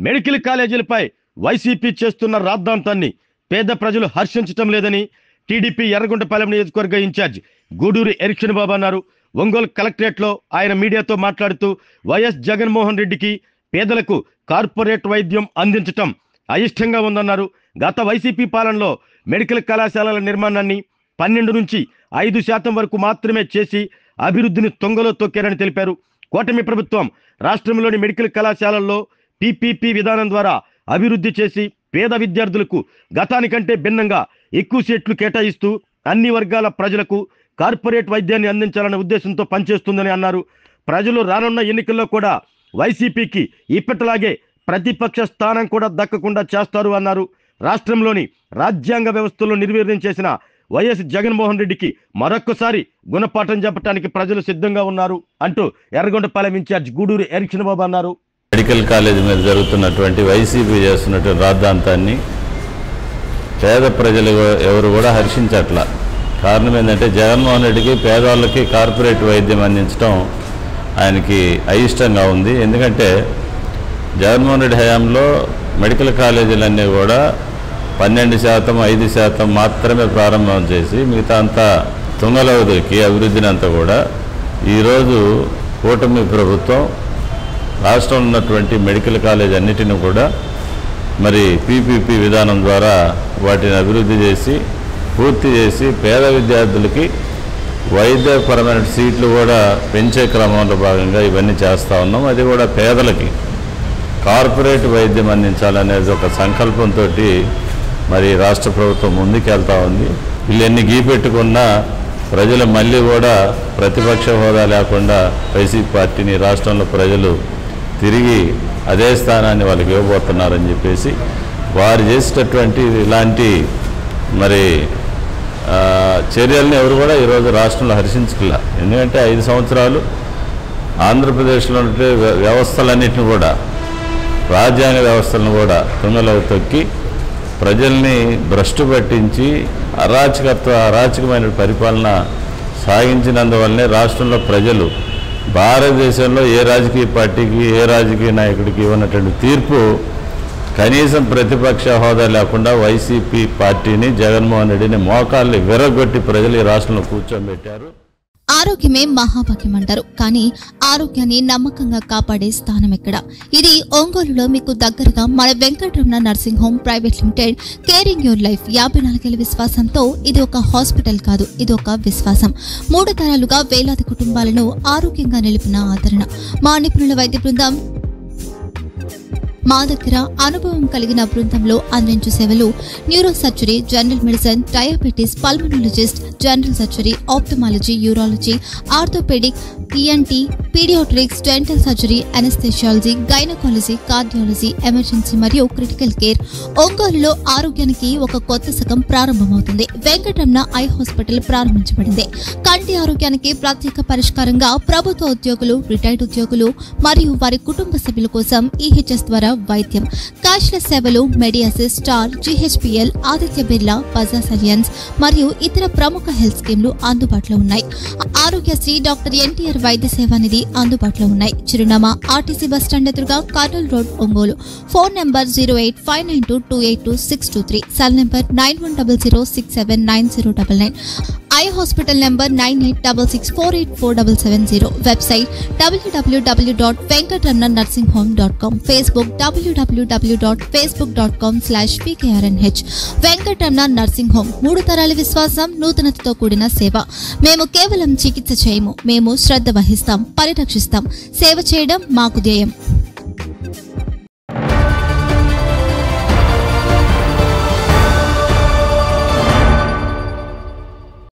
Medical కాలేజీలపై YCP చేస్తున్న రాద్ధాంతాన్ని పేద ప్రజలు హర్షించటం లేదని టీడీపీ ఎర్రగొండపాలెం నియోజకవర్గ ఇన్ఛార్జ్ గూడూరి ఎరిక్షన్ బాబు అన్నారు. ఒంగోలు కలెక్టరేట్లో ఆయన మీడియాతో మాట్లాడుతూ వైఎస్ జగన్మోహన్ రెడ్డికి పేదలకు కార్పొరేట్ వైద్యం అందించటం అయిష్టంగా ఉందన్నారు. గత వైసీపీ పాలనలో మెడికల్ కళాశాలల నిర్మాణాన్ని 12 నుంచి 5% వరకు మాత్రమే చేసి అభివృద్ధిని తొంగలో తొక్కారని తెలిపారు. కూటమి ప్రభుత్వం రాష్ట్రంలోని మెడికల్ కళాశాలల్లో పీపీపీ విధానం ద్వారా అభివృద్ధి చేసి పేద విద్యార్థులకు గతానికంటే భిన్నంగా ఎక్కువ సీట్లు కేటాయిస్తూ అన్ని వర్గాల ప్రజలకు కార్పొరేట్ వైద్యాన్ని అందించాలనే ఉద్దేశంతో పనిచేస్తుందని అన్నారు. ప్రజలు రానున్న ఎన్నికల్లో కూడా వైసీపీకి ఇప్పటిలాగే ప్రతిపక్ష స్థానం కూడా దక్కకుండా చేస్తారు అన్నారు. రాష్ట్రంలోని రాజ్యాంగ వ్యవస్థలో నిర్వీర్యం చేసిన వైఎస్ జగన్మోహన్ రెడ్డికి మరొక్కసారి గుణపాఠం చెప్పడానికి ప్రజలు సిద్ధంగా ఉన్నారు అంటూ ఎర్రగొండపాలెం ఇన్ఛార్జ్ గూడూరి ఎరిక్షన్ బాబు అన్నారు. మెడికల్ కాలేజ్ మీద జరుగుతున్నటువంటి వైసీపీ చేస్తున్నటువంటి రాద్ధాంతాన్ని పేద ప్రజలు ఎవరు కూడా హర్షించట్ల. కారణం ఏంటంటే జగన్మోహన్ రెడ్డికి పేదవాళ్ళకి కార్పొరేట్ వైద్యం అందించడం ఆయనకి అయిష్టంగా ఉంది. ఎందుకంటే జగన్మోహన్ రెడ్డి హయాంలో మెడికల్ కాలేజీలన్నీ కూడా 12%, 5% మాత్రమే ప్రారంభం చేసి మిగతా అంతా తుంగలవదికి అభివృద్ధిని అంతా కూడా ఈరోజు కూటమి ప్రభుత్వం రాష్ట్రంలో ఉన్నటువంటి మెడికల్ కాలేజ్ అన్నిటిని కూడా మరి పీపీపీ విధానం ద్వారా వాటిని అభివృద్ధి చేసి పూర్తి చేసి పేద విద్యార్థులకి వైద్యపరమైన సీట్లు కూడా పెంచే క్రమంలో భాగంగా ఇవన్నీ చేస్తూ ఉన్నాం. అది కూడా పేదలకి కార్పొరేట్ వైద్యం అందించాలనేది ఒక సంకల్పంతో మరి రాష్ట్ర ప్రభుత్వం ముందుకెళ్తా ఉంది. వీళ్ళు ఎన్ని గీపెట్టుకున్నా ప్రజలు మళ్ళీ కూడా ప్రతిపక్ష హోదా లేకుండా వైసీపీ పార్టీని రాష్ట్రంలో ప్రజలు తిరిగి అదే స్థానాన్ని వాళ్ళకి ఇవ్వబోతున్నారని చెప్పేసి వారు చేసేటటువంటి ఇలాంటి మరి చర్యల్ని ఎవరు కూడా ఈరోజు రాష్ట్రంలో హర్షించగల. ఎందుకంటే 5 సంవత్సరాలు ఆంధ్రప్రదేశ్లో ఉండే వ్యవస్థలన్నింటినీ కూడా రాజ్యాంగ వ్యవస్థలను కూడా తుంగలో తొక్కి ప్రజల్ని భ్రష్టు పట్టించి అరాచకమైన పరిపాలన సాగించినందువల్లనే రాష్ట్రంలో ప్రజలు భారతదేశంలో ఏ రాజకీయ పార్టీకి ఏ రాజకీయ నాయకుడికి ఇవ్వనటువంటి తీర్పు కనీసం ప్రతిపక్ష హోదా లేకుండా వైసీపీ పార్టీని జగన్మోహన్ రెడ్డిని మోకాళ్ళు విరగొట్టి ప్రజలు ఈ రాష్ట్రంలో కూర్చోబెట్టారు. ఆరోగ్యమే మహాభాగ్యం అంటారు, కానీ ఆరోగ్యాన్ని నమ్మకంగా కాపాడే స్థానం ఎక్కడ? ఇది ఒంగోలులో మీకు దగ్గరగా మన Venkataramana nursing home private limited. Caring your life 54 ఏళ్ల విశ్వాసంతో ఇది ఒక హాస్పిటల్ కాదు, ఇది ఒక విశ్వాసం. 3 తరాలుగా వేలాది కుటుంబాలను ఆరోగ్యంగా నిలిపిన ఆదరణ. మా నిపుణుల వైద్య బృందం మా దగ్గర అనుభవం కలిగిన బృందంలో అందించే సేవలు neuro surgery, general medicine, diabetes, pulmonologist, general surgery, ophthalmology, urology, orthopaedic, ENT, paediatrics, dental surgery, anaesthesiology, gynaecology, cardiology, emergency మరియు క్రిటికల్ కేర్. ఒంగోలులో ఆరోగ్యానికి ఒక కొత్త శకం ప్రారంభమవుతుంది. వెంకటరమణ ఐ హాస్పిటల్ ప్రారంభించబడింది. కంటి ఆరోగ్యానికి ప్రత్యేక పరిష్కారంగా ప్రభుత్వ ఉద్యోగులు, రిటైర్డ్ ఉద్యోగులు మరియు వారి కుటుంబ సభ్యుల కోసం ఈహెచ్ఎస్ ద్వారా వైద్యం. క్యాష్లెస్ సేవలు మెడియాసిస్, స్టార్, జీహెచ్పీఎల్, ఆదిత్య బిర్లా, బజాజ్ అలియన్స్ మరియు ఇతర ప్రముఖ హెల్త్ స్కీమ్లు అందుబాటులో ఉన్నాయి. ఆరోగ్యశ్రీ, డాక్టర్ ఎన్టీఆర్ వైద్య సేవా నిధి అందుబాటులో ఉన్నాయి. చిరునామా ఆర్టీసీ బస్టాండ్ ఎదురుగా, Kurnool road, Ongole. Phone number 08592282623, cell number 9100679099, eye hospital number 9866484770, website www.venkatramananursinghome.com, Facebook www.facebook.com/pkrnh. Venkataramana nursing home, 3 తరాల విశ్వాసం, నూతనతతో కూడిన సేవ. మేము కేవలం చికిత్స చేయము, మేము శ్రద్ధ వహిస్తాం, పరిరక్షిస్తాం. సేవ చేయడం మాకు ధ్యేయం.